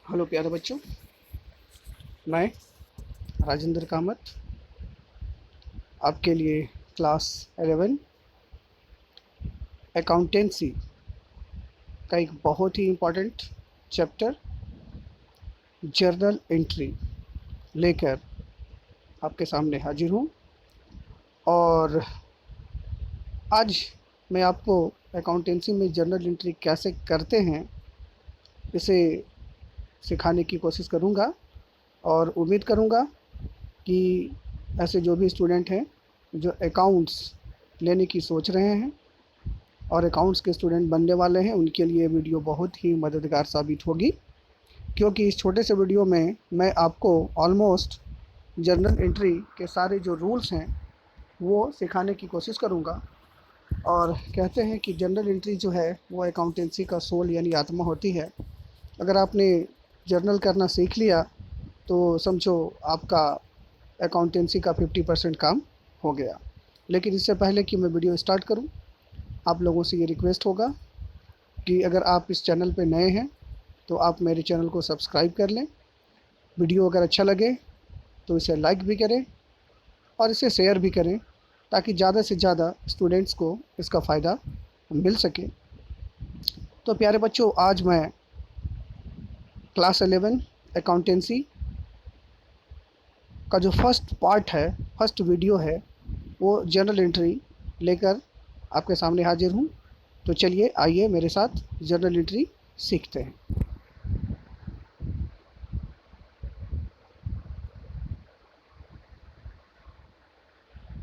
Hello प्यारे बच्चों, मैं राजेंद्र कामत आपके लिए क्लास 11 अकाउंटेंसी का एक बहुत ही इम्पोर्टेंट चैप्टर जर्नल एंट्री लेकर आपके सामने हाजिर हूँ। और आज मैं आपको अकाउंटेंसी में जर्नल एंट्री कैसे करते हैं इसे सिखाने की कोशिश करूँगा, और उम्मीद करूँगा कि ऐसे जो भी स्टूडेंट हैं जो अकाउंट्स लेने की सोच रहे हैं और अकाउंट्स के स्टूडेंट बनने वाले हैं, उनके लिए वीडियो बहुत ही मददगार साबित होगी। क्योंकि इस छोटे से वीडियो में मैं आपको ऑलमोस्ट जर्नल एंट्री के सारे जो रूल्स हैं वो सिखाने की कोशिश करूँगा। और कहते हैं कि जर्नल एंट्री जो है वो अकाउंटेंसी का सोल यानी आत्मा होती है। अगर आपने जर्नल करना सीख लिया तो समझो आपका अकाउंटेंसी का 50% काम हो गया। लेकिन इससे पहले कि मैं वीडियो स्टार्ट करूं, आप लोगों से ये रिक्वेस्ट होगा कि अगर आप इस चैनल पे नए हैं तो आप मेरे चैनल को सब्सक्राइब कर लें। वीडियो अगर अच्छा लगे तो इसे लाइक भी करें और इसे शेयर भी करें, ताकि ज़्यादा से ज़्यादा स्टूडेंट्स को इसका फ़ायदा मिल सके। तो प्यारे बच्चों, आज मैं क्लास 11 अकाउंटेंसी का जो फर्स्ट पार्ट है, फर्स्ट वीडियो है, वो जर्नल एंट्री लेकर आपके सामने हाजिर हूँ। तो चलिए आइए मेरे साथ जर्नल एंट्री सीखते हैं।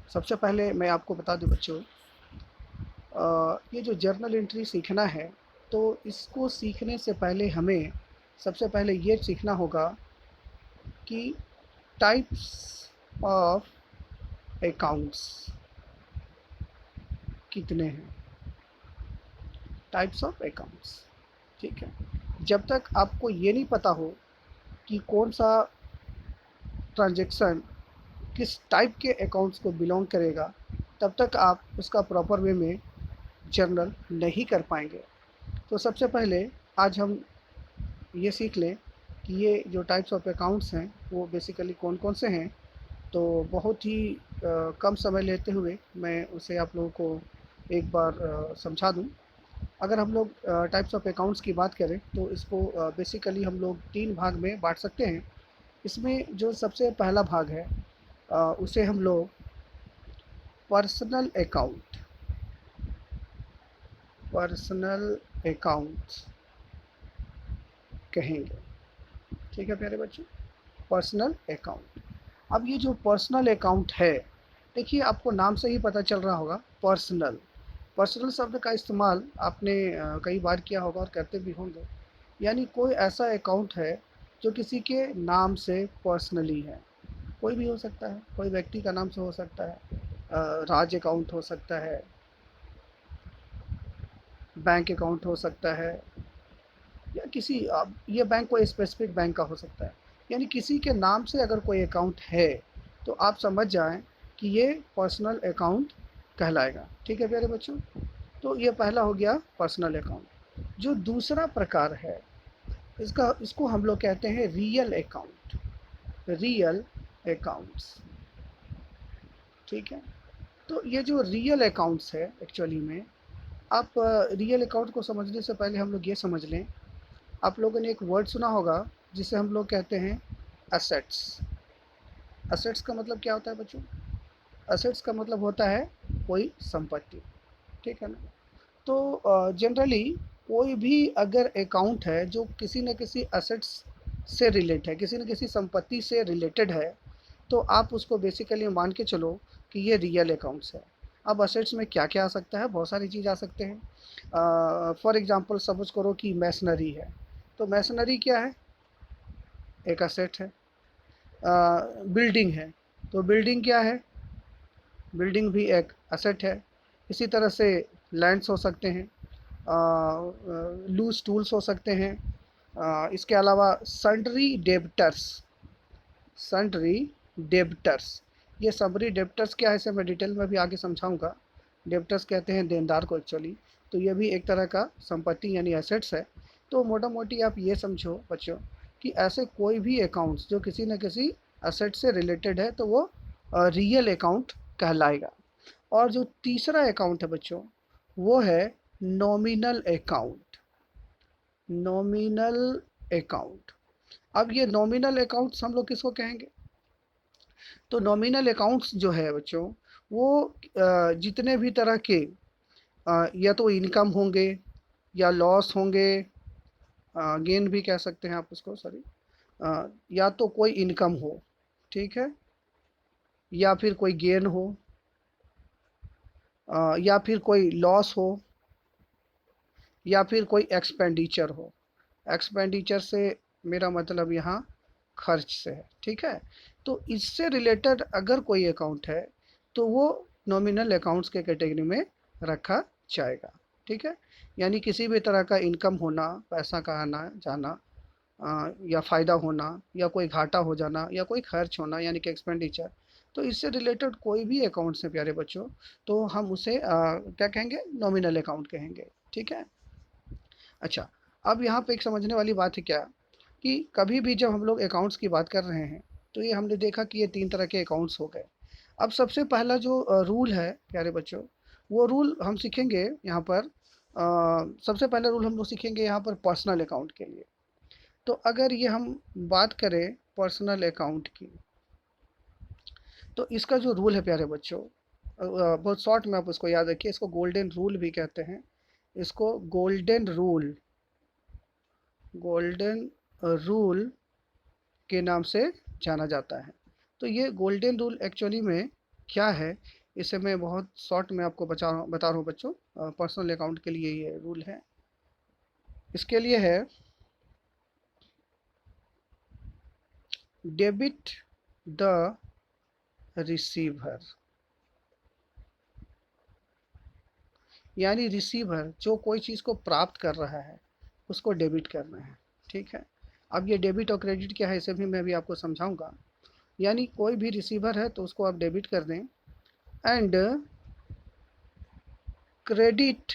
सबसे पहले मैं आपको बता दूं बच्चों, ये जो जर्नल एंट्री सीखना है तो इसको सीखने से पहले हमें सबसे पहले ये सीखना होगा कि टाइप्स ऑफ अकाउंट्स कितने हैं। टाइप्स ऑफ अकाउंट्स, ठीक है। जब तक आपको ये नहीं पता हो कि कौन सा ट्रांजैक्शन किस टाइप के अकाउंट्स को बिलोंग करेगा, तब तक आप उसका प्रॉपर वे में जर्नल नहीं कर पाएंगे। तो सबसे पहले आज हम ये सीख लें कि ये जो टाइप्स ऑफ अकाउंट्स हैं वो बेसिकली कौन कौन से हैं। तो बहुत ही कम समय लेते हुए मैं उसे आप लोगों को एक बार समझा दूं। अगर हम लोग टाइप्स ऑफ अकाउंट्स की बात करें तो इसको बेसिकली हम लोग 3 भाग में बांट सकते हैं। इसमें जो सबसे पहला भाग है उसे हम लोग पर्सनल अकाउंट कहेंगे। ठीक है प्यारे बच्चों, पर्सनल अकाउंट। अब ये जो पर्सनल अकाउंट है, देखिए आपको नाम से ही पता चल रहा होगा पर्सनल। पर्सनल शब्द का इस्तेमाल आपने कई बार किया होगा और करते भी होंगे। यानी कोई ऐसा अकाउंट है जो किसी के नाम से पर्सनली है। कोई भी हो सकता है, कोई व्यक्ति का नाम से हो सकता है, राज अकाउंट हो सकता है, बैंक अकाउंट हो सकता है, या किसी अब ये बैंक कोई स्पेसिफिक बैंक का हो सकता है। यानी किसी के नाम से अगर कोई अकाउंट है तो आप समझ जाएं कि ये पर्सनल अकाउंट कहलाएगा। ठीक है प्यारे बच्चों, तो ये पहला हो गया पर्सनल अकाउंट। जो दूसरा प्रकार है इसको हम लोग कहते हैं रियल अकाउंट। रियल अकाउंट्स, ठीक है। तो ये जो रियल अकाउंट्स है एक्चुअली में, आप रियल अकाउंट को समझने से पहले हम लोग ये समझ लें, आप लोगों ने एक वर्ड सुना होगा जिसे हम लोग कहते हैं असेट्स। असेट्स का मतलब क्या होता है बच्चों? असेट्स का मतलब होता है कोई संपत्ति, ठीक है ना। तो जनरली कोई भी अगर अकाउंट है जो किसी न किसी असेट्स से रिलेट है, किसी न किसी संपत्ति से रिलेटेड है, तो आप उसको बेसिकली मान के चलो कि ये रियल अकाउंट्स है। अब असेट्स में क्या क्या आ सकता है? बहुत सारी चीज़ आ सकते हैं। फॉर एग्जांपल सपोज करो कि मैसनरी है, तो मैसनरी क्या है? एक असेट है। बिल्डिंग है, तो बिल्डिंग क्या है? बिल्डिंग भी एक असेट है। इसी तरह से लैंड्स हो सकते हैं, लूज टूल्स हो सकते हैं। इसके अलावा सन्ड्री डेब्टर्स, सन्ड्री डेब्टर्स, ये सन्ड्री डेब्टर्स क्या है इसे मैं डिटेल में भी आगे समझाऊंगा। डेब्टर्स कहते हैं देनदार को एक्चुअली। तो ये भी एक तरह का संपत्ति यानी एसेट्स है। तो मोटा मोटी आप ये समझो बच्चों कि ऐसे कोई भी अकाउंट्स जो किसी न किसी एसेट से रिलेटेड है तो वो रियल अकाउंट कहलाएगा। और जो तीसरा अकाउंट है बच्चों, वो है नॉमिनल अकाउंट। Nominal account. अब ये नॉमिनल अकाउंट्स हम लोग किसको कहेंगे? तो नॉमिनल अकाउंट्स जो है बच्चों, वो जितने भी तरह के या तो इनकम होंगे या लॉस होंगे, गेन भी कह सकते हैं आप उसको, सॉरी, या तो कोई इनकम हो, ठीक है, या फिर कोई गेन हो, या फिर कोई लॉस हो, या फिर कोई एक्सपेंडिचर हो। एक्सपेंडिचर से मेरा मतलब यहाँ खर्च से है, ठीक है। तो इससे रिलेटेड अगर कोई अकाउंट है तो वो नॉमिनल अकाउंट्स के कैटेगरी में रखा जाएगा, ठीक है। यानी किसी भी तरह का इनकम होना, पैसा का आना जाना, या फ़ायदा होना, या कोई घाटा हो जाना, या कोई खर्च होना यानी कि एक्सपेंडिचर, तो इससे रिलेटेड कोई भी अकाउंट्स है प्यारे बच्चों, तो हम उसे क्या कहेंगे? नॉमिनल अकाउंट कहेंगे, ठीक है। अच्छा, अब यहाँ पे एक समझने वाली बात है क्या, कि कभी भी जब हम लोग अकाउंट्स की बात कर रहे हैं तो ये हमने देखा कि ये 3 तरह के अकाउंट्स हो गए। अब सबसे पहला जो रूल है प्यारे बच्चों, वो रूल हम सीखेंगे यहाँ पर। सबसे पहला रूल हम लोग सीखेंगे यहाँ पर पर्सनल अकाउंट के लिए। तो अगर ये हम बात करें पर्सनल अकाउंट की, तो इसका जो रूल है प्यारे बच्चों, बहुत शॉर्ट में आप उसको याद रखिए, इसको गोल्डन रूल भी कहते हैं। इसको गोल्डन रूल, गोल्डन रूल के नाम से जाना जाता है। तो ये गोल्डन रूल एक्चुअली में क्या है, इसे मैं बहुत शॉर्ट में आपको बता रहा हूँ बच्चों। पर्सनल अकाउंट के लिए ये रूल है, इसके लिए है डेबिट द रिसीवर। यानी रिसीवर जो कोई चीज़ को प्राप्त कर रहा है उसको डेबिट करना है, ठीक है। अब ये डेबिट और क्रेडिट क्या है इसे भी मैं अभी आपको समझाऊंगा। यानी कोई भी रिसीवर है तो उसको आप डेबिट कर दें, एंड क्रेडिट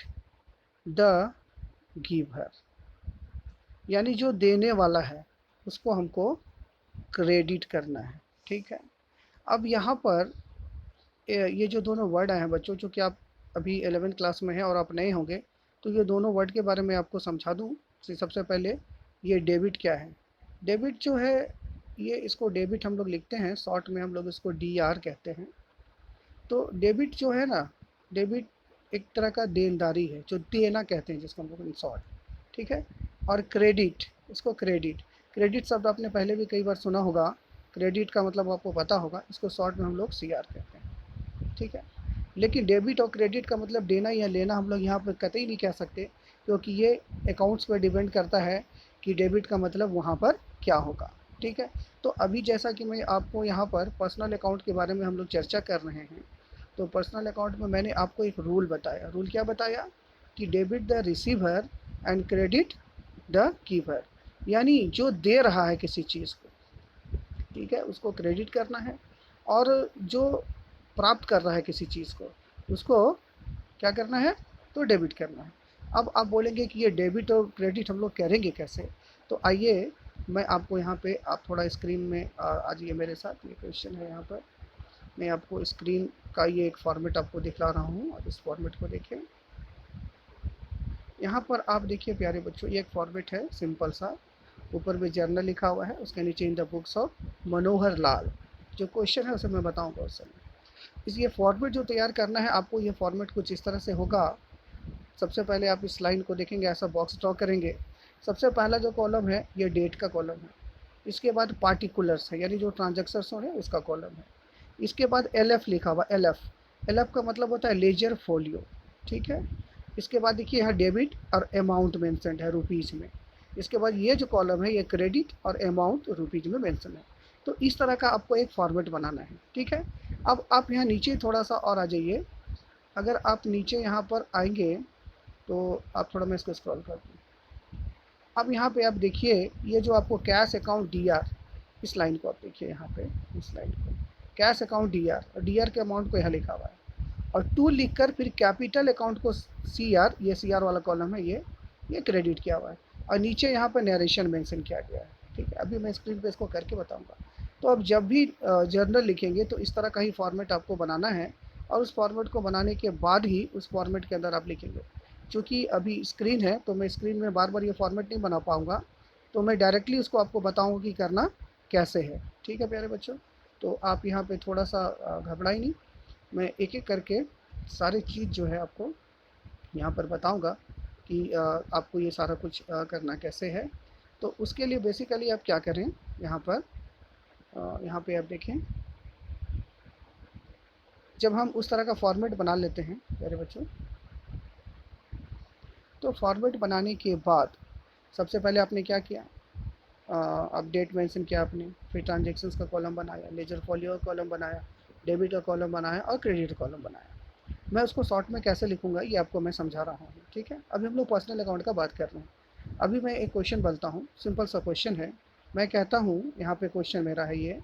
द गिवर, यानी जो देने वाला है उसको हमको क्रेडिट करना है, ठीक है। अब यहाँ पर ये जो दोनों वर्ड आए हैं बच्चों, जो कि आप अभी 11th क्लास में हैं और आप नए होंगे, तो ये दोनों वर्ड के बारे में आपको समझा दूँ। सबसे पहले ये डेबिट क्या है? डेबिट जो है, ये इसको डेबिट हम लोग लिखते हैं, शॉर्ट में हम लोग इसको DR कहते हैं। तो डेबिट जो है ना, डेबिट एक तरह का देनदारी है, जो देना कहते हैं जिसको हम लोग इन शॉर्ट, ठीक है। और क्रेडिट, इसको क्रेडिट, क्रेडिट शब्द आपने पहले भी कई बार सुना होगा, क्रेडिट का मतलब आपको पता होगा, इसको शॉर्ट में हम लोग CR कहते हैं, ठीक है। लेकिन डेबिट और क्रेडिट का मतलब देना या लेना हम लोग यहाँ पर कतई नहीं कह सकते, क्योंकि ये अकाउंट्स पर डिपेंड करता है कि डेबिट का मतलब वहाँ पर क्या होगा, ठीक है। तो अभी जैसा कि मैं आपको यहाँ पर पर्सनल अकाउंट के बारे में हम लोग चर्चा कर रहे हैं, तो पर्सनल अकाउंट में मैंने आपको एक रूल बताया। रूल क्या बताया? कि debit the receiver and credit the giver, यानी जो दे रहा है किसी चीज़ को, ठीक है, उसको क्रेडिट करना है, और जो प्राप्त कर रहा है किसी चीज़ को उसको क्या करना है? तो डेबिट करना है। अब आप बोलेंगे कि ये डेबिट और क्रेडिट हम लोग करेंगे कैसे? तो आइए मैं आपको यहाँ पे, आप थोड़ा स्क्रीन में आ जाइए मेरे साथ। ये क्वेश्चन है यहाँ पर, मैं आपको स्क्रीन का ये एक फॉर्मेट आपको दिखला रहा हूँ, और इस फॉर्मेट को देखें। यहाँ पर आप देखिए प्यारे बच्चों, ये एक फॉर्मेट है सिंपल सा, ऊपर में जर्नल लिखा हुआ है, उसके नीचे in the books of Manohar Lal. जो क्वेश्चन है उसे मैं बताऊँ क्वेश्चन। इस ये फॉर्मेट जो तैयार करना है आपको, ये फॉर्मेट कुछ इस तरह से होगा। सबसे पहले आप इस लाइन को देखेंगे, ऐसा बॉक्स ड्रॉ करेंगे। सबसे पहला जो कॉलम है ये डेट का कॉलम है। इसके बाद पार्टिकुलर्स है, यानी जो ट्रांजेक्शन्स हो रहे हैं उसका कॉलम है। इसके बाद LF लिखा हुआ, LF का मतलब होता है लेजर फोलियो, ठीक है। इसके बाद देखिए यहाँ डेबिट और अमाउंट मेंशन्ड है रुपीज़ में। इसके बाद ये जो कॉलम है ये क्रेडिट और अमाउंट रुपीज़ में मेंशन है। तो इस तरह का आपको एक फॉर्मेट बनाना है, ठीक है। अब आप यहाँ नीचे थोड़ा सा और आ जाइए। अगर आप नीचे यहाँ पर आएंगे तो आप थोड़ा, मैं इसको स्क्रॉल कर दूँ। अब यहाँ पे आप देखिए, ये जो आपको कैश अकाउंट DR, इस लाइन को आप देखिए यहाँ पे, इस लाइन को कैश अकाउंट DR, और DR के अमाउंट को यहाँ लिखा हुआ है, और टू लिखकर फिर कैपिटल अकाउंट को CR, ये CR वाला कॉलम है, ये क्रेडिट किया हुआ है, और नीचे यहाँ पर नरेशन मेंशन किया गया है, ठीक है, अभी मैं स्क्रीन पे इसको करके बताऊँगा। तो अब जब भी जर्नल लिखेंगे तो इस तरह का ही फॉर्मेट आपको बनाना है और उस फॉर्मेट को बनाने के बाद ही उस फॉर्मेट के अंदर आप लिखेंगे। चूँकि अभी स्क्रीन है तो मैं स्क्रीन में बार-बार ये फॉर्मेट नहीं बना पाऊँगा, तो मैं डायरेक्टली उसको आपको बताऊँगा कि करना कैसे है। ठीक है प्यारे बच्चों? तो आप यहाँ पे थोड़ा-सा घबराइए नहीं, मैं एक-एक करके सारी चीज़ जो है आपको यहाँ पर बताऊँगा कि आपको ये सारा कुछ करना कैसे है। तो उसके लिए बेसिकली आप क्या करें, यहाँ पर यहाँ पे आप देखें, जब हम उस तरह का फॉर्मेट बना लेते हैं प्यारे बच्चों, तो फॉर्मेट बनाने के बाद सबसे पहले आपने क्या किया, अब डेट मेंशन किया आपने, फिर ट्रांजैक्शंस का कॉलम बनाया, लेजर फॉलियो का कॉलम बनाया, डेबिट का कॉलम बनाया और क्रेडिट कॉलम बनाया। मैं उसको शॉर्ट में कैसे लिखूंगा ये आपको मैं समझा रहा हूँ। ठीक है, अभी हम लोग पर्सनल अकाउंट का बात कर रहे हैं। अभी मैं एक क्वेश्चन बोलता हूँ, सिंपल सा क्वेश्चन है। मैं कहता हूँ, यहाँ पे क्वेश्चन मेरा है ये,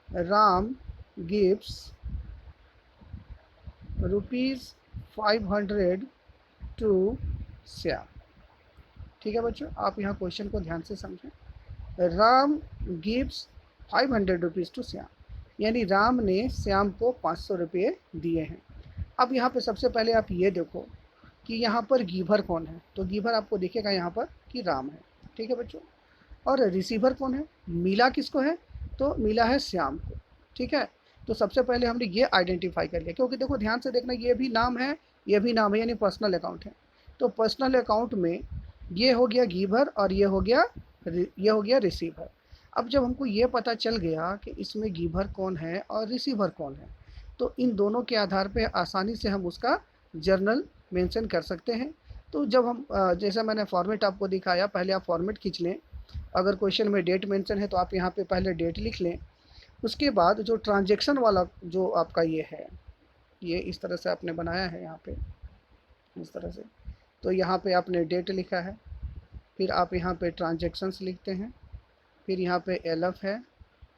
राम गिव्स ₹500 टू श्याम। ठीक है बच्चों, आप यहाँ क्वेश्चन को ध्यान से समझें। राम गिव्स ₹500 टू श्याम, यानी राम ने श्याम को 500 रुपये दिए हैं। अब यहाँ पे सबसे पहले आप ये देखो कि यहाँ पर गिवर कौन है, तो गिवर आपको दिखेगा यहाँ पर कि राम है। ठीक है बच्चों, और रिसीवर कौन है, मिला किसको है, तो मिला है श्याम को। ठीक है, तो सबसे पहले हमने ये आइडेंटिफाई कर लिया, क्योंकि देखो ध्यान से देखना, ये भी नाम है, ये भी नाम है, यानी पर्सनल अकाउंट है। तो पर्सनल अकाउंट में ये हो गया गिवर और ये हो गया रिसीवर। अब जब हमको ये पता चल गया कि इसमें गिवर कौन है और रिसीवर कौन है, तो इन दोनों के आधार पे आसानी से हम उसका जर्नल मेंशन कर सकते हैं। तो जब हम जैसा मैंने फॉर्मेट आपको दिखाया, पहले आप फॉर्मेट खींच लें। अगर क्वेश्चन में डेट मेंशन है तो आप यहाँ पे पहले डेट लिख लें। उसके बाद जो ट्रांजैक्शन वाला जो आपका ये है, ये इस तरह से आपने बनाया है यहाँ पे, इस तरह से। तो यहाँ पे आपने डेट लिखा है, फिर आप यहाँ पे ट्रांजैक्शंस लिखते हैं, फिर यहाँ पे एलएफ है,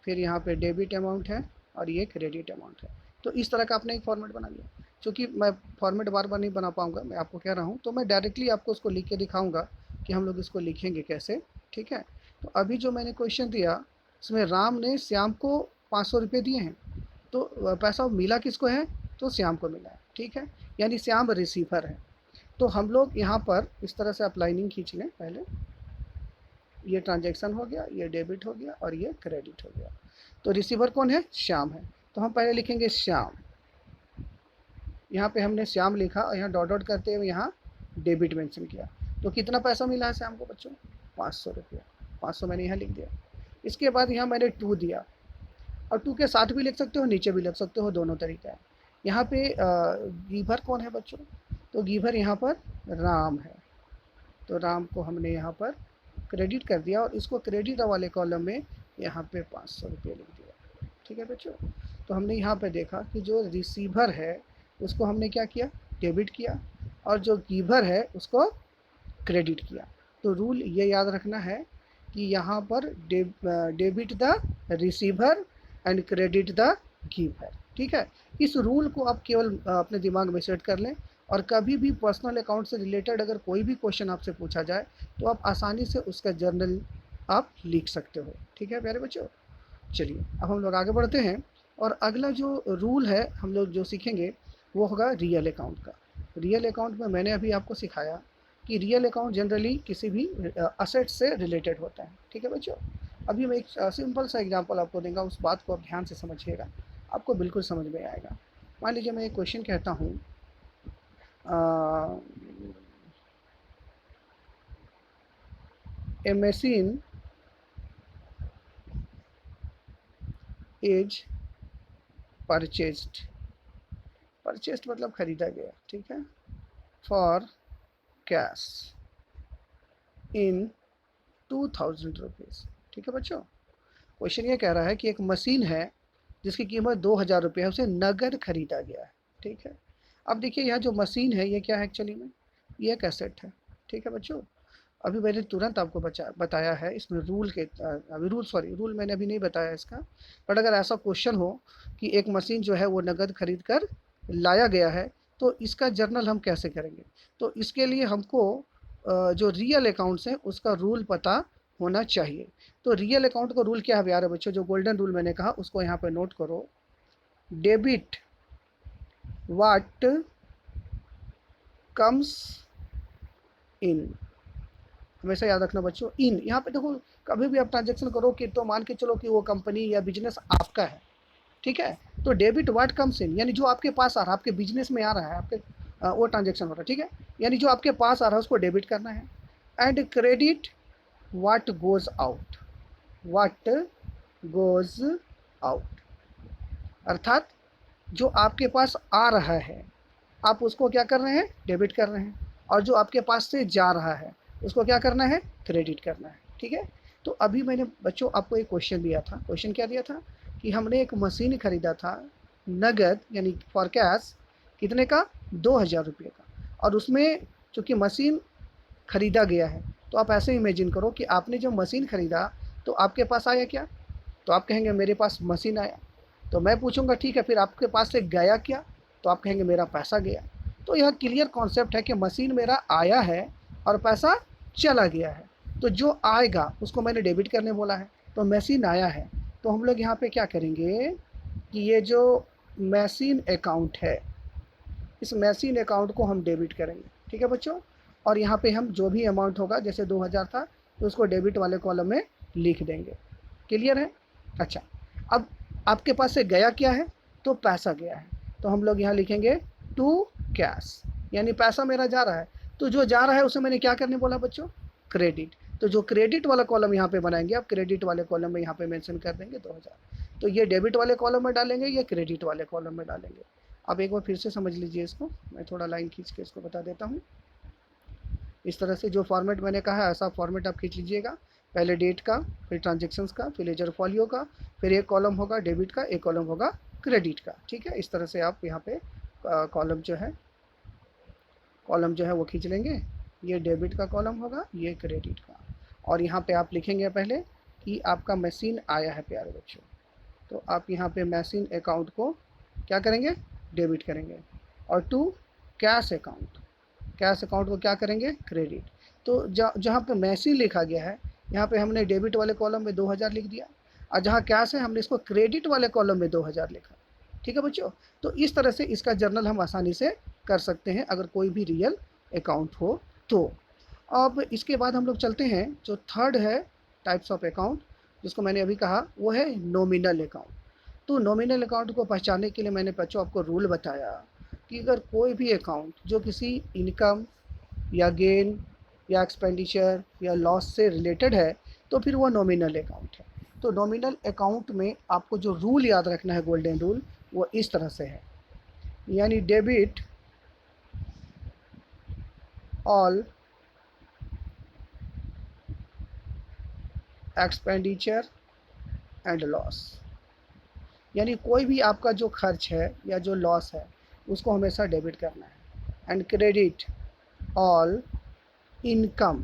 फिर यहाँ पे डेबिट अमाउंट है और ये क्रेडिट अमाउंट है। तो इस तरह का आपने एक फॉर्मेट बना लिया। चूँकि मैं फॉर्मेट बार-बार नहीं बना पाऊँगा, मैं आपको कह रहा हूँ, तो मैं डायरेक्टली आपको उसको लिख के दिखाऊँगा कि हम लोग इसको लिखेंगे कैसे। ठीक है? तो अभी जो मैंने क्वेश्चन दिया, इसमें राम ने श्याम को 500 रुपये दिए हैं, तो पैसा मिला किसको है, तो श्याम को मिला है। ठीक है? यानी श्याम रिसीवर है। तो हम लोग यहाँ पर इस तरह से आप लाइनिंग खींच लें पहले। ये ट्रांजैक्शन हो गया, ये डेबिट हो गया और ये क्रेडिट हो गया। तो रिसीवर कौन है, श्याम है। तो हम पहले लिखेंगे श्याम, यहाँ पे हमने श्याम लिखा और यहाँ डॉट डॉट करते हुए यहाँ डेबिट मेंशन किया। तो कितना पैसा मिला है श्याम को बच्चों, 500 रुपया। 500 मैंने यहाँ लिख दिया। इसके बाद यहाँ मैंने 2 दिया, और 2 के साथ भी लिख सकते हो, नीचे भी लिख सकते हो, दोनों तरीका है। यहाँ पे गिवर कौन है बच्चों, तो गिवर यहाँ पर राम है। तो राम को हमने यहाँ पर क्रेडिट कर दिया और इसको क्रेडिट वाले कॉलम में यहाँ पे 500 रुपये लिख दिया। ठीक है बच्चों, तो हमने यहाँ पे देखा कि जो रिसीवर है उसको हमने क्या किया, डेबिट किया, और जो गिवर है उसको क्रेडिट किया। तो रूल ये याद रखना है कि यहाँ पर debit the receiver and credit the giver. ठीक है, इस रूल को आप केवल अपने दिमाग में सेट कर लें, और कभी भी पर्सनल अकाउंट से रिलेटेड अगर कोई भी क्वेश्चन आपसे पूछा जाए तो आप आसानी से उसका जर्नल आप लिख सकते हो। ठीक है प्यारे बच्चों, चलिए अब हम लोग आगे बढ़ते हैं, और अगला जो रूल है हम लोग जो सीखेंगे वो होगा रियल अकाउंट का। रियल अकाउंट में मैंने अभी आपको सिखाया कि रियल अकाउंट जनरली किसी भी असेट से रिलेटेड होता है। ठीक है बच्चों, अभी मैं एक सिंपल सा एग्जांपल आपको दूंगा, उस बात को आप ध्यान से समझिएगा, आपको बिल्कुल समझ में आएगा। मान लीजिए मैं एक क्वेश्चन कहता हूँ, ए मशीन इज परचेस्ड, परचेस्ड मतलब खरीदा गया, ठीक है, फॉर कैश इन 2000 रुपीज़। ठीक है बच्चों, क्वेश्चन ये कह रहा है कि एक मशीन है जिसकी कीमत 2000 रुपये है, उसे नगद खरीदा गया है। ठीक है, अब देखिए यह जो मशीन है ये क्या है, एक्चुअली में ये एक एसेट है। ठीक है बच्चों, अभी मैंने तुरंत आपको बताया है, इसमें रूल के अभी रूल मैंने अभी नहीं बताया इसका, बट अगर ऐसा क्वेश्चन हो कि एक मशीन जो है वो नगद खरीद कर लाया गया है, तो इसका जर्नल हम कैसे करेंगे। तो इसके लिए हमको जो रियल अकाउंट्स हैं उसका रूल पता होना चाहिए। तो रियल अकाउंट का रूल क्या है प्यारे बच्चों, जो गोल्डन रूल मैंने कहा उसको यहाँ पे नोट करो। डेबिट व्हाट कम्स इन, हमेशा याद रखना बच्चों। इन यहाँ पे देखो, कभी भी आप ट्रांजेक्शन करो कि तो मान के चलो कि वो कंपनी या बिजनेस आपका है, ठीक है। तो डेबिट व्हाट कम्स इन यानी जो आपके पास आ रहा है, आपके बिजनेस में आ रहा है, आपके वो ट्रांजेक्शन हो रहा है, ठीक है। यानी जो आपके पास आ रहा है उसको डेबिट करना है। And credit what goes out, what goes out, अर्थात जो आपके पास आ रहा है आप उसको क्या कर रहे हैं, डेबिट कर रहे हैं। और जो आपके पास से जा रहा है उसको क्या करना है, क्रेडिट करना है, ठीक है। तो अभी मैंने बच्चों आपको एक क्वेश्चन दिया था। क्वेश्चन क्या दिया था कि हमने एक मशीन खरीदा था नगद यानी फॉर कैश, कितने का, 2,000 रुपये का। और उसमें चूंकि मशीन खरीदा गया है, तो आप ऐसे इमेजिन करो कि आपने जब मशीन खरीदा तो आपके पास आया क्या, तो आप कहेंगे मेरे पास मशीन आया। तो मैं पूछूंगा ठीक है फिर आपके पास से गया क्या, तो आप कहेंगे मेरा पैसा गया। तो यह क्लियर कॉन्सेप्ट है कि मशीन मेरा आया है और पैसा चला गया है। तो जो आएगा उसको मैंने डेबिट करने बोला है। तो मशीन आया है, तो हम लोग यहाँ पे क्या करेंगे कि ये जो मशीन अकाउंट है, इस मशीन अकाउंट को हम डेबिट करेंगे, ठीक है बच्चों। और यहाँ पे हम जो भी अमाउंट होगा, जैसे 2,000 था तो उसको डेबिट वाले कॉलम में लिख देंगे। क्लियर है। अच्छा, अब आपके पास से गया क्या है, तो पैसा गया है। तो हम लोग यहाँ लिखेंगे टू कैश, यानी पैसा मेरा जा रहा है। तो जो जा रहा है उसे मैंने क्या करने बोला बच्चों, क्रेडिट। तो जो क्रेडिट वाला कॉलम यहाँ पे बनाएंगे आप, क्रेडिट वाले कॉलम में यहाँ पे मेंशन कर देंगे 2,000। तो ये डेबिट वाले कॉलम में डालेंगे, ये क्रेडिट वाले कॉलम में डालेंगे। अब एक बार फिर से समझ लीजिए इसको, मैं थोड़ा लाइन खींच के इसको बता देता हूँ। इस तरह से जो फॉर्मेट मैंने कहा है ऐसा फॉर्मेट आप खींच लीजिएगा। पहले डेट का, फिर ट्रांजेक्शन्स का, फिर लेजर फॉलियो का, फिर एक कॉलम होगा डेबिट का, एक कॉलम होगा क्रेडिट का, ठीक है। इस तरह से आप यहाँ पे कॉलम जो है वो खींच लेंगे। ये डेबिट का कॉलम होगा, ये क्रेडिट का। और यहाँ पे आप लिखेंगे पहले कि आपका मशीन आया है प्यारे बच्चों। तो आप यहाँ पे मशीन अकाउंट को क्या करेंगे, डेबिट करेंगे। और to cash account, cash account को क्या करेंगे, क्रेडिट। तो जहाँ पे मशीन लिखा गया है यहाँ पे हमने डेबिट वाले कॉलम में 2,000 लिख दिया, और जहाँ कैश है हमने इसको क्रेडिट वाले कॉलम में 2,000 लिखा, ठीक है बच्चों। तो इस तरह से इसका जर्नल हम आसानी से कर सकते हैं अगर कोई भी रियल अकाउंट हो तो। अब इसके बाद हम लोग चलते हैं, जो थर्ड है टाइप्स ऑफ अकाउंट, जिसको मैंने अभी कहा वो है नॉमिनल अकाउंट। तो नॉमिनल अकाउंट को पहचानने के लिए मैंने बच्चों आपको रूल बताया कि अगर कोई भी अकाउंट जो किसी इनकम या गेन या एक्सपेंडिचर या लॉस से रिलेटेड है तो फिर वो नॉमिनल अकाउंट है। तो नॉमिनल अकाउंट में आपको जो रूल याद रखना है, गोल्डन रूल, वो इस तरह से है, यानी debit all expenditure and loss, यानी कोई भी आपका जो खर्च है या जो लॉस है उसको हमेशा डेबिट करना है। एंड क्रेडिट ऑल इनकम,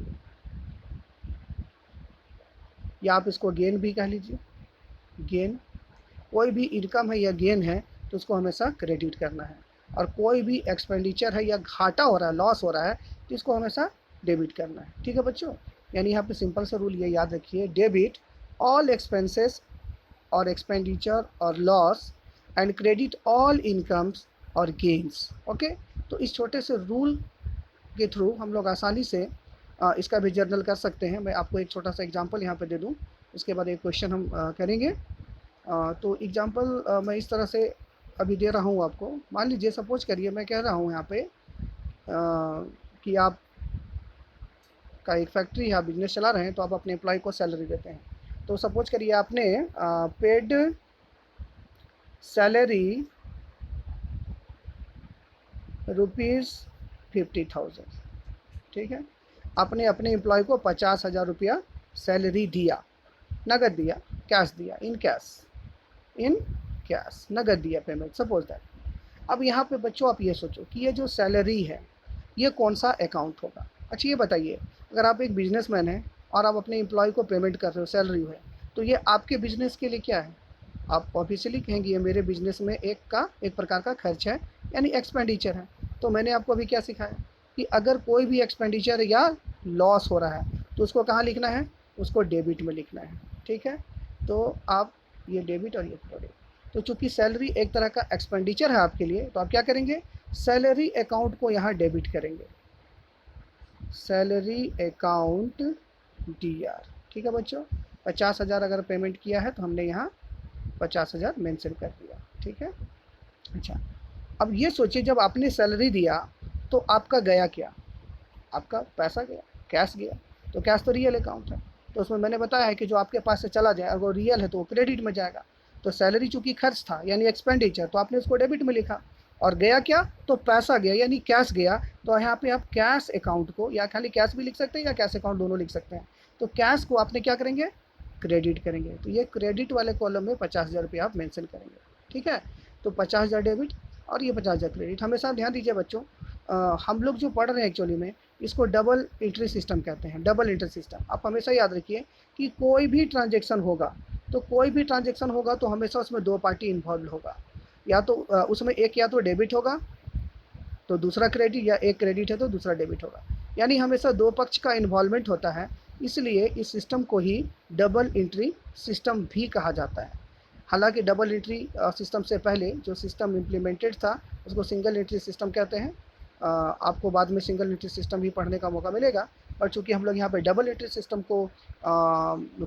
या आप इसको गेन भी कह लीजिए, गेन, कोई भी इनकम है या गेन है तो उसको हमेशा क्रेडिट करना है। और कोई भी एक्सपेंडिचर है या घाटा हो रहा है, लॉस हो रहा है, तो इसको हमेशा डेबिट करना है, ठीक है बच्चों। यानी यहाँ पे सिंपल सा रूल ये याद रखिए, डेबिट ऑल एक्सपेंसेस और एक्सपेंडिचर और loss and credit all incomes और गेन्स, ओके। तो इस छोटे से रूल के थ्रू हम लोग आसानी से इसका भी जर्नल कर सकते हैं। मैं आपको एक छोटा सा एग्जांपल यहाँ पे दे दूँ, उसके बाद एक क्वेश्चन हम करेंगे। तो एग्जांपल मैं इस तरह से अभी दे रहा हूँ आपको। मान लीजिए, सपोज करिए मैं कह रहा हूँ यहाँ पे कि आप का एक फैक्ट्री है, आप बिजनेस चला रहे हैं, तो आप अपने एम्प्लॉय को सैलरी देते हैं। तो सपोज करिए आपने पेड सैलरी ₹50,000, ठीक है। आपने अपने एम्प्लॉय को 50,000 रुपया सैलरी दिया, नगद दिया, कैश दिया, इन कैश नगद दिया पेमेंट, सपोज दैट। अब यहाँ पे बच्चों आप ये सोचो कि ये जो सैलरी है ये कौन सा अकाउंट होगा। अच्छा ये बताइए, अगर आप एक बिजनेसमैन हैं और आप अपने एम्प्लॉय को पेमेंट कर रहे हो, सैलरी है, तो ये आपके बिजनेस के लिए क्या है, आप ऑफिशियली कहेंगे ये मेरे बिजनेस में एक प्रकार का खर्च है, यानी एक्सपेंडिचर है। तो मैंने आपको अभी क्या सिखाया कि अगर कोई भी एक्सपेंडिचर या लॉस हो रहा है तो उसको कहाँ लिखना है, उसको डेबिट में लिखना है, ठीक है। तो आप ये डेबिट और ये क्रेडिट, तो चूंकि सैलरी एक तरह का एक्सपेंडिचर है आपके लिए, तो आप क्या करेंगे, सैलरी अकाउंट को यहाँ डेबिट करेंगे, सैलरी अकाउंट DR, ठीक है बच्चों। 50,000 अगर पेमेंट किया है तो हमने यहाँ 50,000 मेंशन कर दिया, ठीक है। अच्छा, अब ये सोचिए जब आपने सैलरी दिया तो आपका गया क्या, आपका पैसा गया, कैश गया। तो कैश तो रियल अकाउंट है, तो उसमें मैंने बताया है कि जो आपके पास से चला जाए, अगर वो रियल है तो वो क्रेडिट में जाएगा। तो सैलरी चूंकि खर्च था यानी एक्सपेंडिचर, तो आपने उसको डेबिट में लिखा, और गया क्या, तो पैसा गया यानी कैश गया। तो यहाँ पे आप कैश अकाउंट को, या खाली कैश भी लिख सकते हैं या कैश अकाउंट दोनों लिख सकते हैं। तो कैश को आपने क्या करेंगे, क्रेडिट करेंगे। तो ये क्रेडिट वाले कॉलम में 50,000 रुपये आप मेंशन करेंगे, ठीक है। तो 50,000 डेबिट और ये 50,000 क्रेडिट। हमेशा ध्यान दीजिए बच्चों, हम लोग जो पढ़ रहे हैं एक्चुअली में, इसको डबल एंट्री सिस्टम कहते हैं, डबल एंट्री सिस्टम। आप हमेशा याद रखिए कि कोई भी ट्रांजेक्शन होगा, तो कोई भी ट्रांजेक्शन होगा तो हमेशा उसमें दो पार्टी इन्वॉल्व होगा, या तो उसमें एक या तो डेबिट होगा तो दूसरा क्रेडिट, या एक क्रेडिट है तो दूसरा डेबिट होगा, यानी हमेशा दो पक्ष का इन्वॉल्वमेंट होता है। इसलिए इस सिस्टम को ही डबल एंट्री सिस्टम भी कहा जाता है। हालांकि डबल एंट्री सिस्टम से पहले जो सिस्टम इम्प्लीमेंटेड था उसको सिंगल एंट्री सिस्टम कहते हैं। आपको बाद में सिंगल एंट्री सिस्टम भी पढ़ने का मौका मिलेगा, पर चूंकि हम लोग यहाँ पे डबल एंट्री सिस्टम को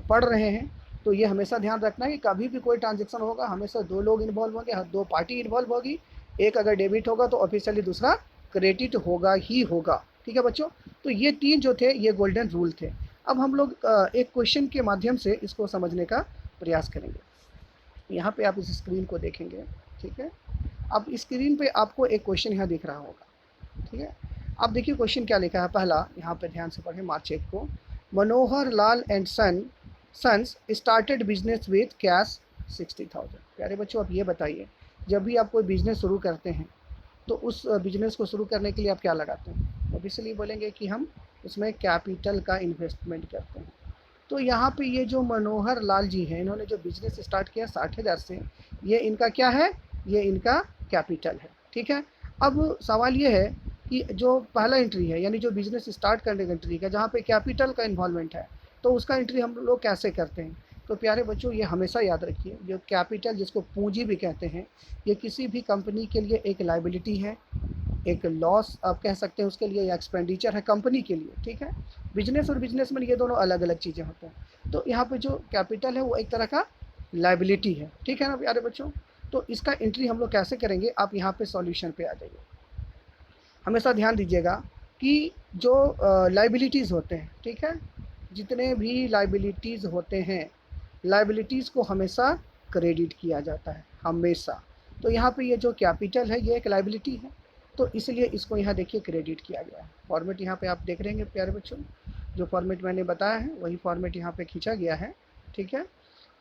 पढ़ रहे हैं, तो ये हमेशा ध्यान रखना है कि कभी भी कोई ट्रांजेक्शन होगा हमेशा दो लोग इन्वॉल्व होंगे, दो पार्टी इन्वॉल्व होगी। एक अगर डेबिट होगा तो ऑफिशियली दूसरा क्रेडिट होगा ही होगा, ठीक है बच्चों। तो ये तीन जो थे ये गोल्डन रूल थे। अब हम लोग एक क्वेश्चन के माध्यम से इसको समझने का प्रयास करेंगे। यहाँ पे आप इस स्क्रीन को देखेंगे, ठीक है। अब स्क्रीन पे आपको एक क्वेश्चन यहाँ दिख रहा होगा, ठीक है। अब देखिए क्वेश्चन क्या लिखा है। पहला यहाँ पे ध्यान से पढ़ें मार्च 1 को, Manohar Lal and sons started business with cash 60,000। प्यारे बच्चों आप ये बताइए, जब भी आप कोई बिजनेस शुरू करते हैं तो उस बिजनेस को शुरू करने के लिए आप क्या लगाते हैं, ऑब्वियसली बोलेंगे कि हम उसमें कैपिटल का इन्वेस्टमेंट करते हैं। तो यहाँ पे ये जो मनोहर लाल जी हैं, इन्होंने जो बिजनेस स्टार्ट किया 60,000 से, ये इनका क्या है, ये इनका कैपिटल है, ठीक है। अब सवाल ये है कि जो पहला एंट्री है यानी जो बिजनेस स्टार्ट करने का एंट्री का, जहाँ पे कैपिटल का इन्वॉल्वमेंट है, तो उसका एंट्री हम लोग कैसे करते हैं। तो प्यारे बच्चों ये हमेशा याद रखिए, जो कैपिटल जिसको पूंजी भी कहते हैं, ये किसी भी कंपनी के लिए एक लाइबिलिटी है, एक लॉस आप कह सकते हैं उसके लिए, या एक्सपेंडिचर है कंपनी के लिए, ठीक है। बिजनेस और बिजनेसमैन ये दोनों अलग अलग चीज़ें होते हैं। तो यहाँ पे जो कैपिटल है वो एक तरह का लाइबिलिटी है, ठीक है ना प्यारे बच्चों। तो इसका एंट्री हम लोग कैसे करेंगे, आप यहाँ पे सॉल्यूशन पे आ जाइए। हमेशा ध्यान दीजिएगा कि जो लाइबिलिटीज़ होते हैं, ठीक है, जितने भी लाइबिलिटीज़ होते हैं, लाइबिलिटीज़ को हमेशा क्रेडिट किया जाता है, हमेशा। तो यहाँ पे ये जो कैपिटल है ये एक लाइबिलिटी है, तो इसलिए इसको यहाँ देखिए क्रेडिट किया गया है। फॉर्मेट यहाँ पे आप देख रहे हैं प्यारे बच्चों, जो फॉर्मेट मैंने बताया है वही फॉर्मेट यहाँ पे खींचा गया है, ठीक है।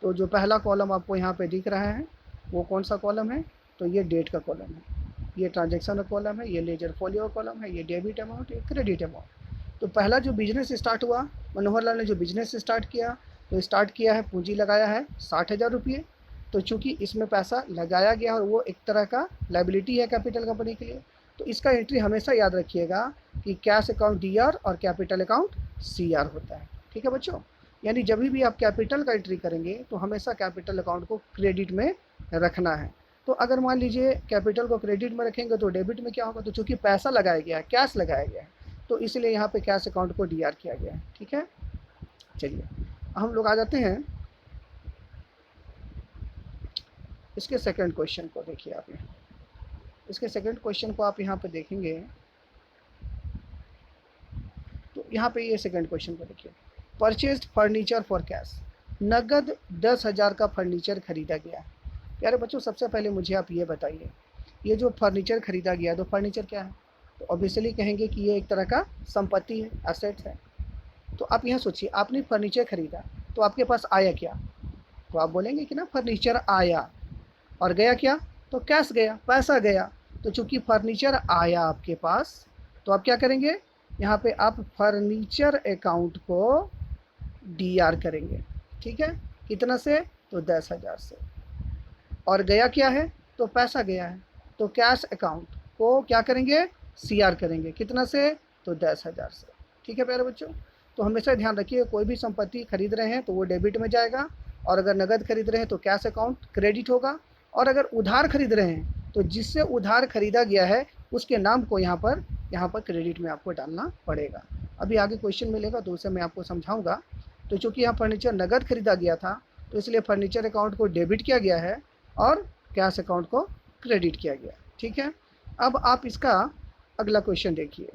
तो जो पहला कॉलम आपको यहाँ पे दिख रहा है वो कौन सा कॉलम है, तो ये डेट का कॉलम है, ये ट्रांजेक्शन का कॉलम है, ये लेजर फोलियो कॉलम है, ये डेबिट अमाउंट, ये क्रेडिट अमाउंट। तो पहला जो बिजनेस स्टार्ट हुआ, मनोहर लाल ने जो बिजनेस स्टार्ट किया, तो स्टार्ट किया है, पूंजी लगाया है 60,000 रुपये। तो चूंकि इसमें पैसा लगाया गया और वो एक तरह का लाइबिलिटी है कैपिटल कंपनी के लिए, तो इसका एंट्री हमेशा याद रखिएगा कि कैश अकाउंट DR और कैपिटल अकाउंट CR होता है, ठीक है बच्चों। यानी जब भी आप कैपिटल का एंट्री करेंगे तो हमेशा कैपिटल अकाउंट को क्रेडिट में रखना है। तो अगर मान लीजिए कैपिटल को क्रेडिट में रखेंगे तो डेबिट में क्या होगा, तो चूंकि पैसा लगाया गया है, कैश लगाया गया है, तो इसलिए यहाँ पे कैश अकाउंट को DR किया गया है, ठीक है। चलिए हम लोग आ जाते हैं इसके सेकंड क्वेश्चन को। देखिए आप यहाँ इसके सेकंड क्वेश्चन को आप यहाँ पे देखेंगे, तो यहाँ पे ये सेकंड क्वेश्चन को देखिए, परचेस्ड फर्नीचर फॉर कैश, नगद 10,000 का फर्नीचर खरीदा गया। प्यारे बच्चों सबसे पहले मुझे आप ये बताइए, ये जो फर्नीचर खरीदा गया, तो फर्नीचर क्या है, तो ऑब्वियसली कहेंगे कि ये एक तरह का संपत्ति है, एसेट है। तो आप यहाँ सोचिए, आपने फर्नीचर खरीदा तो आपके पास आया क्या, तो आप बोलेंगे कि ना फर्नीचर आया, और गया क्या, तो कैश गया, पैसा गया। तो चूंकि फर्नीचर आया आपके पास, तो आप क्या करेंगे, यहाँ पे आप फर्नीचर अकाउंट को DR करेंगे, ठीक है। कितना से, तो 10,000 से। और गया क्या है, तो पैसा गया है, तो कैश अकाउंट को क्या करेंगे, CR करेंगे, कितना से, तो 10,000 से, ठीक है प्यारे बच्चों। तो हमेशा ध्यान रखिए, कोई भी संपत्ति खरीद रहे हैं तो वो डेबिट में जाएगा, और अगर नकद खरीद रहे हैं तो कैश अकाउंट क्रेडिट होगा, और अगर उधार खरीद रहे हैं तो जिससे उधार खरीदा गया है उसके नाम को यहाँ पर क्रेडिट में आपको डालना पड़ेगा। अभी आगे क्वेश्चन मिलेगा तो उसे मैं आपको समझाऊंगा। तो चूंकि यहाँ फर्नीचर नकद खरीदा गया था तो इसलिए फर्नीचर अकाउंट को डेबिट किया गया है और कैश अकाउंट को क्रेडिट किया गया। ठीक है, अब आप इसका अगला क्वेश्चन देखिए।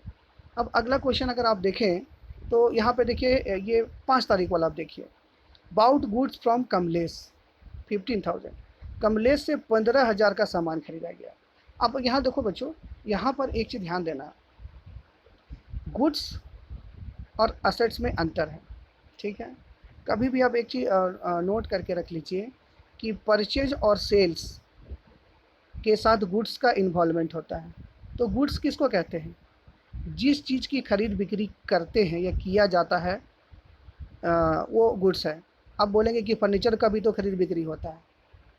अब अगला क्वेश्चन अगर आप देखें तो यहाँ पे देखिए, ये 5 तारीख वाला आप देखिए, bought goods from Kamlesh 15,000, Kamlesh से 15,000 का सामान खरीदा गया। अब यहाँ देखो बच्चों, यहाँ पर एक चीज़ ध्यान देना, गुड्स और असेट्स में अंतर है। ठीक है, कभी भी आप एक चीज़ नोट करके रख लीजिए कि परचेज और सेल्स के साथ गुड्स का इन्वॉल्वमेंट होता है। तो गुड्स किसको कहते हैं? जिस चीज़ की खरीद बिक्री करते हैं या किया जाता है वो गुड्स है। आप बोलेंगे कि फर्नीचर का भी तो खरीद बिक्री होता है,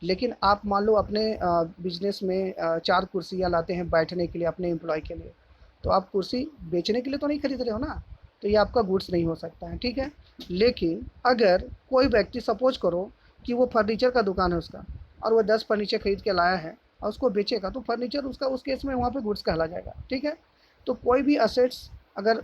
लेकिन आप मान लो अपने बिजनेस में 4 कुर्सियाँ लाते हैं बैठने के लिए अपने एम्प्लॉय के लिए, तो आप कुर्सी बेचने के लिए तो नहीं खरीद रहे हो ना, तो ये आपका गुड्स नहीं हो सकता है। ठीक है, लेकिन अगर कोई व्यक्ति सपोज करो कि वो फर्नीचर का दुकान है उसका, और वो 10 फर्नीचर खरीद के लाया है और उसको बेचेगा, तो फर्नीचर उसका उस केस में वहाँ पे गुड्स कहला जाएगा। ठीक है, तो कोई भी असेट्स अगर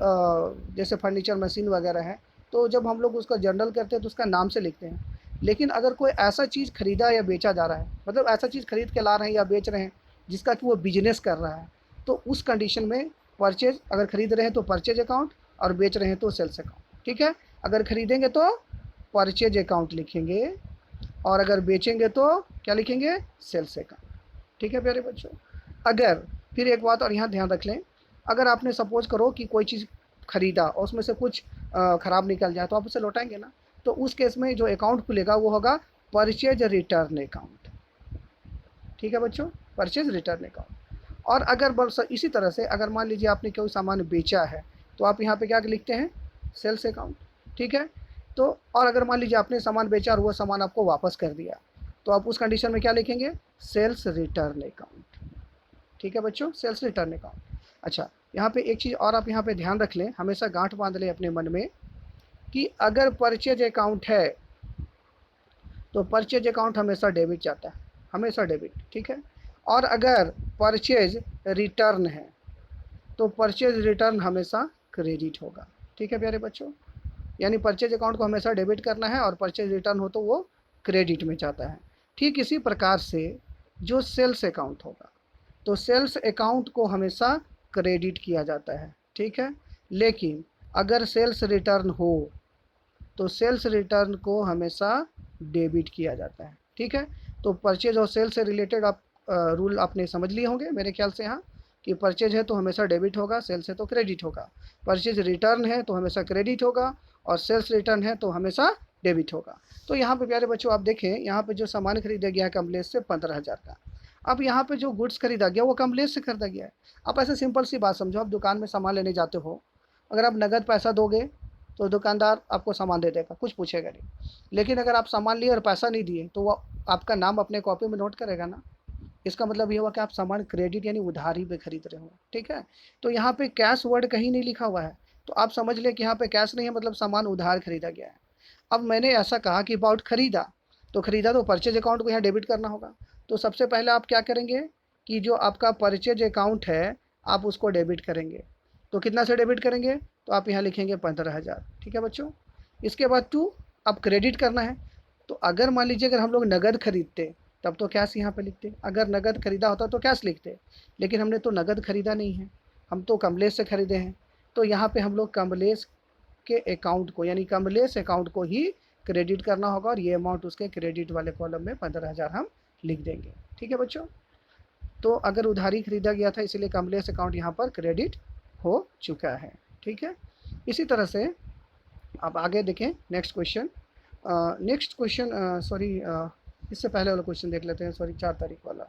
जैसे फर्नीचर मशीन वगैरह है, तो जब हम लोग उसका जर्नल करते हैं तो उसका नाम से लिखते हैं। लेकिन अगर कोई ऐसा चीज़ खरीदा या बेचा जा रहा है, मतलब ऐसा चीज़ खरीद के ला रहे हैं या बेच रहे हैं जिसका कि वो बिजनेस कर रहा है, तो उस कंडीशन में परचेज, अगर खरीद रहे हैं तो परचेज अकाउंट, और बेच रहे हैं तो सेल्स अकाउंट। ठीक है, अगर खरीदेंगे तो परचेज अकाउंट लिखेंगे, और अगर बेचेंगे तो क्या लिखेंगे? Sales account. ठीक है प्यारे बच्चों, अगर फिर एक बात और यहाँ ध्यान रख लें, अगर आपने सपोज करो कि कोई चीज़ खरीदा और उसमें से कुछ ख़राब निकल जाए तो आप उसे लौटाएंगे ना, तो उस केस में जो अकाउंट खुलेगा वो होगा परचेज रिटर्न अकाउंट। ठीक है बच्चों, परचेज रिटर्न अकाउंट। और अगर बस इसी तरह से अगर मान लीजिए आपने कोई सामान बेचा है तो आप यहाँ पे क्या लिखते हैं? Sales account. ठीक है, तो और अगर मान लीजिए आपने सामान बेचा और वो सामान आपको वापस कर दिया, तो आप उस कंडीशन में क्या लिखेंगे? Sales return account. ठीक है बच्चों, सेल्स रिटर्न अकाउंट। अच्छा, यहाँ पे एक चीज़ और आप यहाँ पे ध्यान रख लें, हमेशा गांठ बांध लें अपने मन में कि अगर परचेज अकाउंट है तो परचेज अकाउंट हमेशा डेबिट जाता है, हमेशा डेबिट। ठीक है, और अगर परचेज रिटर्न है तो परचेज रिटर्न हमेशा क्रेडिट होगा। ठीक है प्यारे बच्चों, यानी परचेज अकाउंट को हमेशा डेबिट करना है और परचेज रिटर्न हो तो वो क्रेडिट में जाता है। ठीक इसी प्रकार से जो सेल्स अकाउंट होगा, तो सेल्स अकाउंट को हमेशा क्रेडिट किया जाता है। ठीक है, लेकिन अगर सेल्स रिटर्न हो तो सेल्स रिटर्न को हमेशा डेबिट किया जाता है। ठीक है, तो परचेज और सेल से रिलेटेड आप रूल आपने समझ लिए होंगे मेरे ख्याल से यहाँ, कि परचेज है तो हमेशा डेबिट होगा, सेल्स है तो क्रेडिट होगा, परचेज रिटर्न है तो हमेशा क्रेडिट होगा, और सेल्स रिटर्न है तो हमेशा डेबिट होगा। तो यहाँ पे प्यारे बच्चों आप देखें, यहाँ पे जो सामान खरीदा गया है कमलेश से 15,000 का, अब यहाँ पे जो गुड्स खरीदा गया वो कमलेश से खरीदा गया है। आप ऐसे सिंपल सी बात समझो, आप दुकान में सामान लेने जाते हो, अगर आप नगद पैसा दोगे तो दुकानदार आपको सामान दे देगा, कुछ पूछेगा नहीं। लेकिन अगर आप सामान लिए और पैसा नहीं दिए तो वो आपका नाम अपने कॉपी में नोट करेगा ना, इसका मतलब ये हुआ कि आप सामान क्रेडिट यानी उधारी पे खरीद रहे हो। ठीक है, तो यहाँ पे कैश वर्ड कहीं नहीं लिखा हुआ है, तो आप समझ लें कि यहाँ पे कैश नहीं है, मतलब सामान उधार खरीदा गया है। अब मैंने ऐसा कहा कि अबाउट खरीदा, तो खरीदा तो परचेज अकाउंट को यहाँ डेबिट करना होगा। तो सबसे पहले आप क्या करेंगे कि जो आपका परचेज अकाउंट है आप उसको डेबिट करेंगे। तो कितना से डेबिट करेंगे? तो आप यहाँ लिखेंगे 15,000। ठीक है बच्चों, इसके बाद टू, अब क्रेडिट करना है। तो अगर मान लीजिए अगर हम लोग नगद खरीदते तब तो कैश यहाँ पे लिखते, अगर नगद खरीदा होता तो कैश लिखते, लेकिन हमने तो नगद खरीदा नहीं है, हम तो कमलेश से खरीदे हैं, तो यहाँ पे हम लोग कमलेश के अकाउंट को यानी कमलेश अकाउंट को ही क्रेडिट करना होगा, और ये अमाउंट उसके क्रेडिट वाले कॉलम में 15,000 हम लिख देंगे। ठीक है बच्चों, तो अगर उधारी खरीदा गया था इसलिए कमलेश अकाउंट यहाँ पर क्रेडिट हो चुका है। ठीक है, इसी तरह से अब आगे देखें next question. Next question sorry, इससे पहले वाला क्वेश्चन देख लेते हैं, सॉरी 4 तारीख वाला,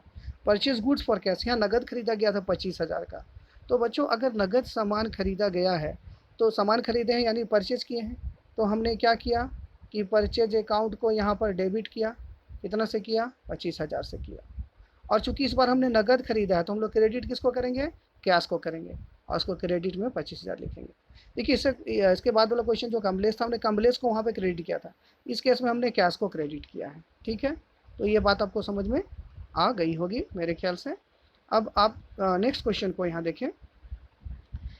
परचेज गुड्स फॉर कैश। यहाँ नगद खरीदा गया था 25,000 का। तो बच्चों अगर नगद सामान खरीदा गया है, तो सामान खरीदे हैं यानी परचेज किए हैं, तो हमने क्या किया कि परचेज अकाउंट को यहाँ पर डेबिट किया। कितना से किया? 25,000 से किया। और चूंकि इस बार हमने नगद खरीदा है तो हम लोग क्रेडिट किसको करेंगे? कैश को करेंगे। और उसको क्रेडिट में 25,000 लिखेंगे। देखिए इसके बाद वाला क्वेश्चन जो कमलेश था, हमने कमलेश को वहाँ पे क्रेडिट किया था, इस केस में हमने कैश को क्रेडिट किया है। ठीक है, तो ये बात आपको समझ में आ गई होगी मेरे ख्याल से। अब आप नेक्स्ट क्वेश्चन को यहाँ देखें।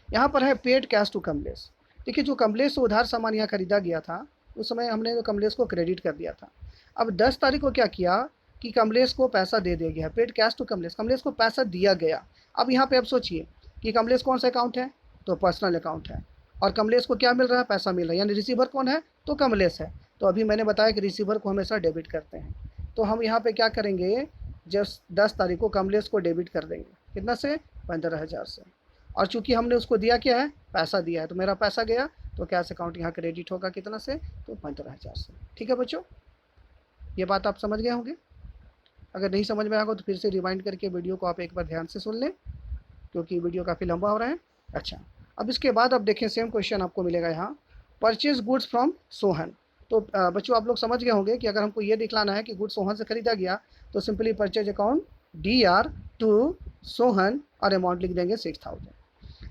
यहाँ पर है पेड कैश टू कमलेश। देखिए जो कमलेश से उधार सामान यहाँ खरीदा गया था, उस समय हमने तो कमलेश को क्रेडिट कर दिया था। अब 10 तारीख को क्या किया कि कमलेश को पैसा दे दिया गया, paid cash to Kamlesh, Kamlesh को पैसा दिया गया। अब यहाँ पे आप सोचिए कि कमलेश कौन सा अकाउंट है, तो पर्सनल अकाउंट है, और कमलेश को क्या मिल रहा है, पैसा मिल रहा है, यानी रिसीवर कौन है, तो कमलेश है। तो अभी मैंने बताया कि रिसीवर को हमेशा डेबिट करते हैं, तो हम यहाँ पे क्या करेंगे, जस्ट 10 तारीख को कमलेश को डेबिट कर देंगे, कितना से, 15,000 से। और चूंकि हमने उसको दिया क्या है, पैसा दिया है, तो मेरा पैसा गया, तो कैश अकाउंट यहाँ क्रेडिट होगा कितना से, तो 15,000 से। ठीक है बच्चों, ये बात आप समझ गए होंगे। अगर नहीं समझ में आएगा तो फिर से रिवाइंड करके वीडियो को आप एक बार ध्यान से सुन लें, क्योंकि वीडियो काफ़ी लंबा हो रहा है। अच्छा, अब इसके बाद अब देखें, सेम क्वेश्चन आपको मिलेगा यहाँ, परचेज गुड्स फ्रॉम सोहन। तो बच्चों आप लोग समझ गए होंगे कि अगर हमको ये दिखलाना है कि गुड्स सोहन से खरीदा गया, तो simply purchase account DR to Sohan और अमाउंट लिख देंगे 6,000।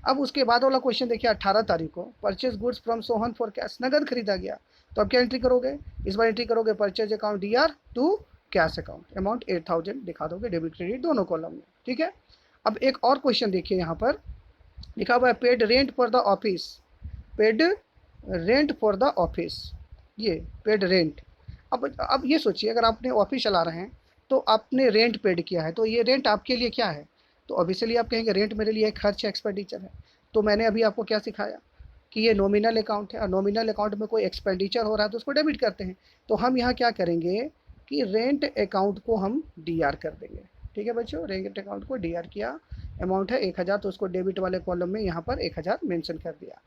अब उसके बाद वाला क्वेश्चन देखिए, 18 तारीख को purchase goods from Sohan for cash, नगद खरीदा गया। तो अब क्या एंट्री करोगे, इस बार एंट्री करोगे purchase account DR to cash account, amount 8,000 दिखा दोगे, डेबिट क्रेडिट दोनों कॉलम में। ठीक है, अब एक और क्वेश्चन देखिए, यहाँ पर लिखा हुआ है paid rent for the office, paid rent for the office, ये पेड रेंट। अब ये सोचिए, अगर आपने ऑफिस चला रहे हैं तो आपने रेंट पेड किया है, तो ये रेंट आपके लिए क्या है, तो ऑब्वियसली आप कहेंगे रेंट मेरे लिए एक खर्च है, एक्सपेंडिचर है। तो मैंने अभी आपको क्या सिखाया कि ये नॉमिनल अकाउंट है, और नॉमिनल अकाउंट में कोई एक्सपेंडिचर हो रहा है तो उसको डेबिट करते हैं। तो हम यहाँ क्या करेंगे कि रेंट अकाउंट को हम DR कर देंगे। ठीक है बच्चों, रेंट अकाउंट को DR किया, अमाउंट है 1,000, तो उसको डेबिट वाले कॉलम में यहाँ पर 1,000 मेंशन कर दिया।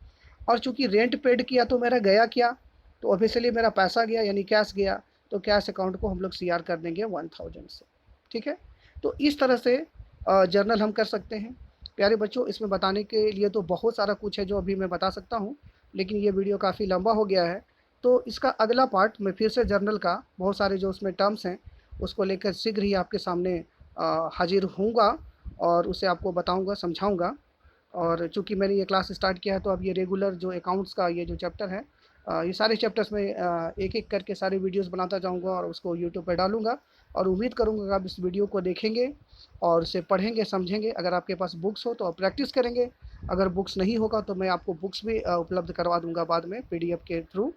और चूंकि रेंट पेड किया तो मेरा गया क्या, तो ऑब्वियसली मेरा पैसा गया, यानी कैश गया, तो कैश अकाउंट को हम लोग CR कर देंगे 1,000 से। ठीक है, तो इस तरह से जर्नल हम कर सकते हैं। प्यारे बच्चों, इसमें बताने के लिए तो बहुत सारा कुछ है जो अभी मैं बता सकता हूँ, लेकिन ये वीडियो काफ़ी लंबा हो गया है। तो इसका अगला पार्ट मैं फिर से जर्नल का बहुत सारे जो उसमें टर्म्स हैं उसको लेकर शीघ्र ही आपके सामने हाजिर होऊंगा, और उसे आपको बताऊंगा, समझाऊंगा। और चूंकि मैंने ये क्लास स्टार्ट किया है, तो अब ये रेगुलर जो अकाउंट्स का ये जो चैप्टर है, ये सारे चैप्टर्स में एक एक करके सारे वीडियोस बनाता जाऊंगा और उसको यूट्यूब पर डालूंगा। और उम्मीद करूंगा कि आप इस वीडियो को देखेंगे और उसे पढ़ेंगे, समझेंगे। अगर आपके पास बुक्स हो तो आप प्रैक्टिस करेंगे, अगर बुक्स नहीं होगा तो मैं आपको बुक्स भी उपलब्ध करवा दूंगा बाद में PDF के थ्रू।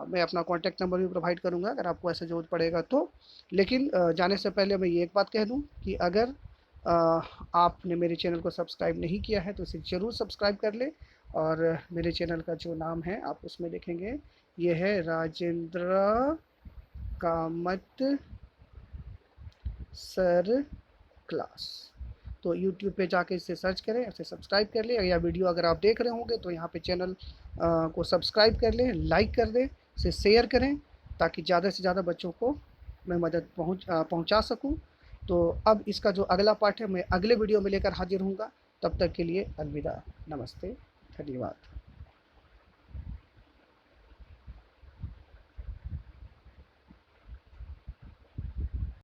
मैं अपना कॉन्टैक्ट नंबर भी प्रोवाइड करूंगा अगर आपको ऐसा ज़रूरत पड़ेगा तो। लेकिन जाने से पहले मैं ये एक बात कह दूं कि अगर आपने मेरे चैनल को सब्सक्राइब नहीं किया है तो इसे ज़रूर सब्सक्राइब कर ले। और मेरे चैनल का जो नाम है आप उसमें देखेंगे, ये है राजेंद्र कामत सर क्लास। तो YouTube पे जाके इसे सर्च करें, इसे सब्सक्राइब कर लें, या वीडियो अगर आप देख रहे होंगे तो यहाँ पे चैनल को सब्सक्राइब कर लें, लाइक कर दें, इसे शेयर करें, ताकि ज़्यादा से ज़्यादा बच्चों को मैं मदद पहुँचा सकूँ। तो अब इसका जो अगला पार्ट है मैं अगले वीडियो में लेकर हाजिर हूँगा। तब तक के लिए अलविदा, नमस्ते, धन्यवाद।